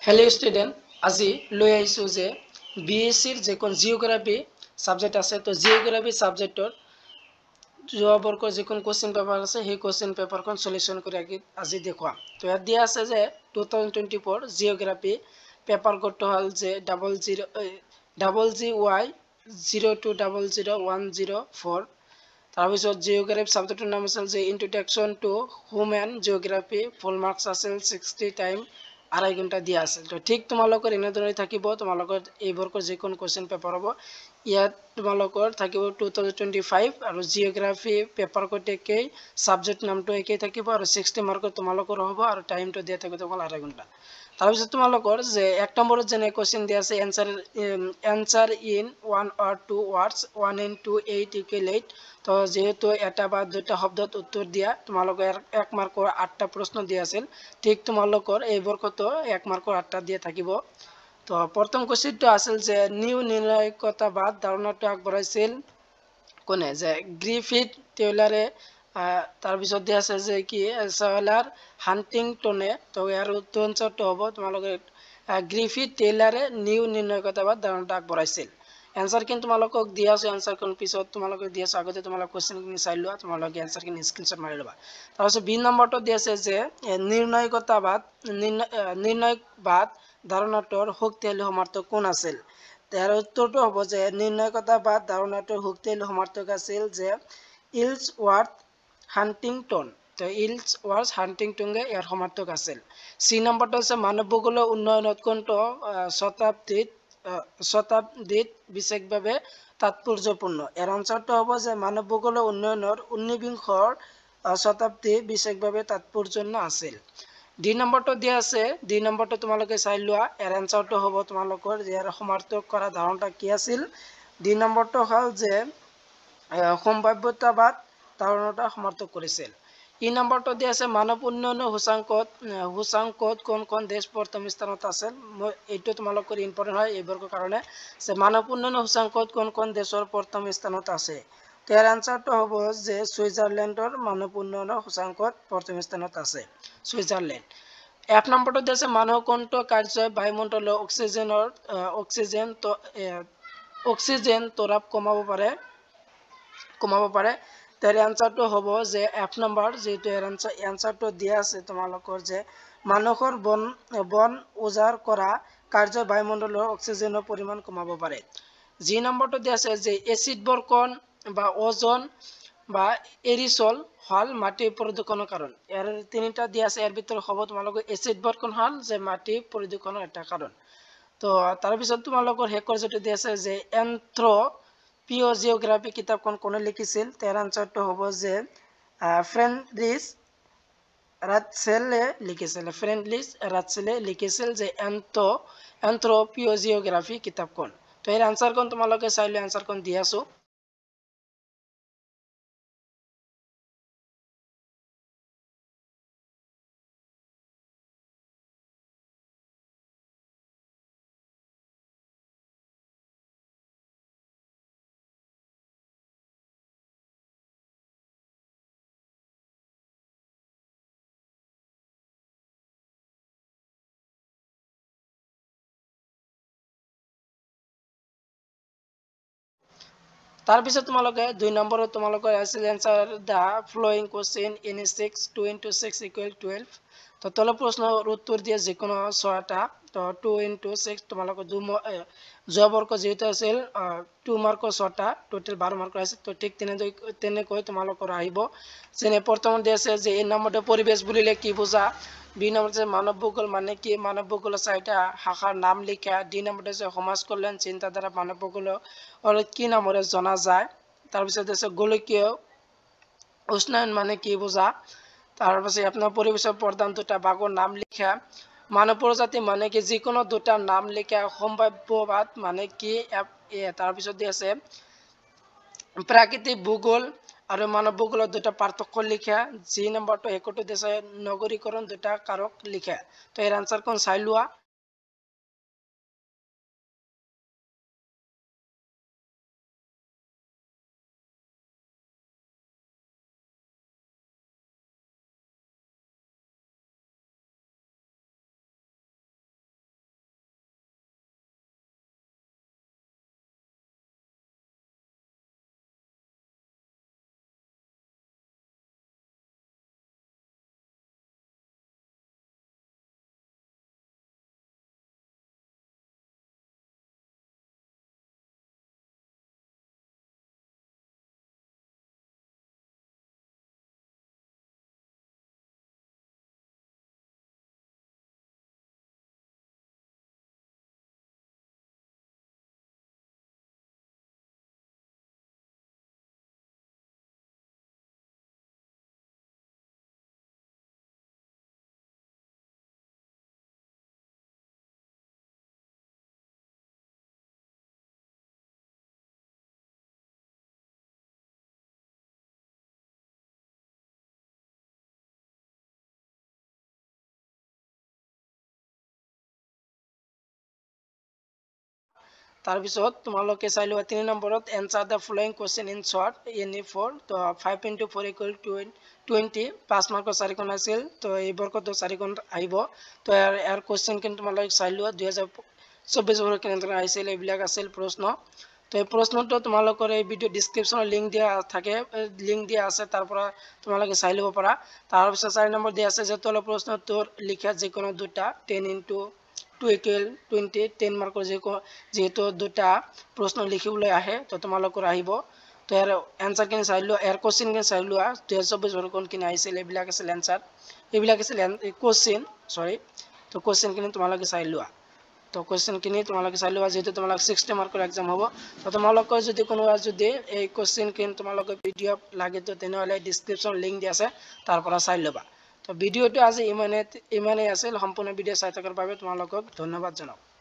hello student আজি লৈ আহিছো যে বিএসসিৰ যেকোন জিওগ্ৰাফি সাবজেক্ট আছে তো জিওগ্ৰাফি সাবজেক্টৰ যোৱা বৰ্ষৰ যেকোন কোশ্চেন পেপাৰ আছে সেই কোশ্চেন পেপাৰখন সলিউশন কৰি আজি দেখুৱাম তো ইয়াত দিয়া আছে যে 2024 জিওগ্ৰাফি পেপাৰ কোডটো হল যে GY 0200104 তাৰপিছত জিওগ্ৰাফি সাবজেক্টৰ নাম আছিল যে introduction to human geography full marks আছিল 60 টাইম 2.5 ঘন্টা দিয়া আছে তো ঠিক তোমালোকৰ এনেদৰে থাকিব তোমালোকৰ এই বৰ্ষৰ যেকোন কোশ্চেন পেপাৰ হ'ব ইয়াত তোমালোকৰ থাকিব 2025 আৰু জিওগ্ৰাফি পেপাৰ কোড একেই সাবজেক্ট নামটো একেই থাকিব আৰু 60 মাৰ্কৰ তোমালোকৰ হ'ব আৰু টাইমটো দিয়া থাকিব তোমাল 2.5 ঘন্টা তাৰপিছত তোমালোকৰ যে এক নম্বৰত যেনে কোশ্চেন দিয়া আছে answer in 1 or 2 words 1 into 8 equal 8 তো যেহেতু এটা বা দুটা শব্দত উত্তৰ দিয়া তোমালোকৰ এক মাৰ্কৰ 8টা প্ৰশ্ন দিয়া আছিল ঠিক তোমালোকৰ এই বৰ্ষতো এক মাৰ্কৰ 8টা দিয়া থাকিব তো প্ৰথম কোশ্চেনটো আছিল যে নিউ নিৰ্ণায়কতাবাদ ধাৰণাটো আগবঢ়াইছিল কোনে যে গ্ৰিফিথ টেইলাৰে তাৰপিছত দিয়া আছে যে কি সালাৰ হান্টিংটনে তো ইয়াৰ উত্তৰটো হ'ব তোমালোকে গ্ৰিফিথ টেইলাৰে নিউ নিৰ্ণায়কতাবাদ ধাৰণাটো আগবঢ়াইছিল এনসার কিন্তু তোমালোকক দিয়া আছে এনসার কোন পিছত তোমালোকে দিয়া আছে আগতে তোমালোক কোশ্চেন খিনি চাই লোৱা তোমালোকে এনসাৰ খিনি স্ক্ৰিনশট মাৰি লবা তাৰপিছত বি নম্বৰটো দিয়া আছে যে নিৰ্ণায়কবাদ ধাৰণাটোৰ শক্তিশালী সমৰ্থক কোন আছিল তাৰ উত্তৰটো হ'ব যে নিৰ্ণায়কতাবাদ ধাৰণাটোৰ শক্তিশালী সমৰ্থক আছিল যে ইলছওয়াৰ্থ হান্টিংটন তো ইলছওয়াৰ্থ হান্টিংটনে ইয়াৰ সমৰ্থক আছিল সি নম্বৰটো আছে মানৱ ভূগোলৰ উন্নয়নত কোনটো শতাব্দীত বিশেষভাৱে তাৎপৰ্যপূৰ্ণ এৰ আনসাৰটো হ'ব যে মানৱ ভূগোলৰ উন্নয়নৰ 19বিংশ শতাব্দী বিশেষভাৱে তাৎপৰ্যপূৰ্ণ আছিল ডি নম্বৰটো দিয়া আছে ডি নম্বৰটো তোমালোকে চাই লোৱা এৰ আনসাৰটো হ'ব তোমালোকৰ ইয়াৰ সমৰ্থক কৰা ধাৰণাটা কি আছিল ডি নম্বৰটো হ'ল যে সম্ভাব্যতাবাদ ধাৰণাটা সমৰ্থক কৰিছিল ই নম্বৰটো দিয়া আছে মানৱ উন্নয়নৰ সূচাংকত কোন দেশ প্ৰথম স্থানত আছে এইটো তোমালোকৰ ইম্পৰ্টেন্ট হয় এই বৰ্গৰ কাৰণে যে মানৱ উন্নয়নৰ সূচাংকত কোন দেশৰ প্ৰথম স্থানত আছে ইয়াৰ আনসাৰটো হ'ব যে সুইজাৰল্যান্ডৰ মানৱ উন্নয়নৰ সূচাংকত প্ৰথম স্থানত আছে সুইজাৰল্যান্ড এক নম্বৰটো দিয়া আছে মানৱ কোনটো কাৰ্যই বায়ুমণ্ডলৰ অক্সিজেন তৰাপ কমাব পাৰে তাৰ আনসাৰটো হ'ব যে এক নম্বৰ যেটো আনসাৰটো দিয়া আছে তোমালোকৰ যে মানুহৰ বন উজাৰ কৰা কাৰ্য বায়ুমণ্ডলৰ অক্সিজেনৰ পৰিমাণ কমাব পাৰে জি নম্বৰটো দিয়া আছে যে এসিড বৰ্ষণ বা ওজন বা এৰিসল হল মাটি প্ৰদূষণৰ কাৰণ এৰ তিনিটা দিয়া আছে এৰ ভিতৰত হ'ব তোমালোকৰ এসিড বৰ্ষণ হল যে মাটি প্ৰদূষণৰ এটা কাৰণ তো তাৰ পিছত তোমালোকৰ হেকৰ যেটো দিয়া আছে যে এন্থ্ৰোপিওজিওগ্ৰাফি কিতাপখন কোনে লিখিছিল তাৰ আনসাৰটো হ'ব যে ফ্ৰেডৰিচ ৰাটছেলে লিখিছিল যে এন্থ্ৰোপিওজিওগ্ৰাফি কিতাপখন তো এৰ আনসাৰখন তোমালোকে চাইলে আনসাৰখন দি আছো তাৰপিছত তোমালোকে 2 নম্বৰত তোমালোকৰ আছিল answer the following question in 6 2 into 6 equal 12 তো তলৰ প্ৰশ্নৰ উত্তৰ দিয়া যিকোনো 6টা তো 2 into 6 তোমালোকৰ যোৱা বৰ্ষ যেটো আছিল 2 মাৰ্কৰ 6টা টোটাল 12 মাৰ্কৰ আছে তো ঠিক তেনেকৈ তোমালোকৰ আহিব যেনে প্ৰথম দিয়া আছে যে এই নম্বৰটো পৰিবেশ বুলিলে কি বুজা বি নম্বৰতে মানৱ ভূগোল মানে কি মানৱ ভূগোলৰ 4টা শাখাৰ নাম লিখা ডি নম্বৰতে সমাজ কল্যাণ চিন্তাধাৰা মানৱ ভূগোলৰ কি নামৰে জনা যায় তাৰপিছত আছে গোলকীয় উষ্ণায়ন মানে কি বুজা তাৰপিছত আপোনাৰ পৰিবেশৰ প্ৰধান দুটা ভাগৰ নাম লিখা মানৱ প্ৰজাতি মানে কি যিকোনো দুটা নাম লিখা সম্ভাব্যবাদ মানে কি তাৰপিছত আছে প্ৰাকৃতিক ভূগোল আৰু মানৱ ভূগোলৰ দুটা পাৰ্থক্য লিখা জি নম্বৰটো একটো দিছে নগৰীকৰণ দুটা কাৰক লিখা তো এৰ আনসাৰখন চাই লোৱা তাৰপিছত তোমালোকে চাই লোৱা 3 নম্বৰত answer the following question in short NE4 তো 5 * 4 = 20 5 মাৰ্কৰ 4খন আছিল তো এইবাৰ কত 4খন আহিব তো ইয়াৰ কোৱেশ্চন কিন্তু তোমালোকে চাই লোৱা 2024 বৰ্ষৰ কেনেদৰে আহিছিল এইবিলাক আছিল প্ৰশ্ন তো এই প্ৰশ্নটো তোমালোকৰ এই ভিডিও ডেসক্ৰিপচনত লিংক দিয়া আছে তাৰ পৰা তোমালোকে চাই লব পাৰা তাৰপিছত 4 নম্বৰ দিয়া আছে যে তলৰ প্ৰশ্নটোৰ লিখা যিকোনো দুটা 10 * 2 = 20 10 মাৰ্কৰ যেহেতু দুটা প্ৰশ্ন লিখিবলৈ আহে তো তোমালোকৰ আহিব তো ইয়াৰ এনসাৰ কিনে চাই লোৱা ইয়াৰ কোশ্চেন কিনে চাই লোৱা 2024 বৰ্ষৰ কোন কিনে আহিছিল এইবিলাক আছিল এনসাৰ এইবিলাক আছিল কোশ্চেন তো কোশ্চেন কিনে তোমালোকে চাই লোৱা তো কোশ্চেন কিনে তোমালোকে চাই লোৱা যেহেতু তোমালোক 60 মাৰ্কৰ এক্সাম হ'ব তো তোমালোকৰ যদি কোনোবা যদি এই কোশ্চেন কিনে তোমালোকৰ পিডিএফ লাগে তো তেনেহলে ডেসক্ৰিপচন লিংক দিয়া আছে তাৰ পৰা চাই লবা তো ভিডিওটো আজি ইমানেই আছিল সম্পূৰ্ণ ভিডিও চাই থকাৰ বাবে তোমালোকক ধন্যবাদ জনাও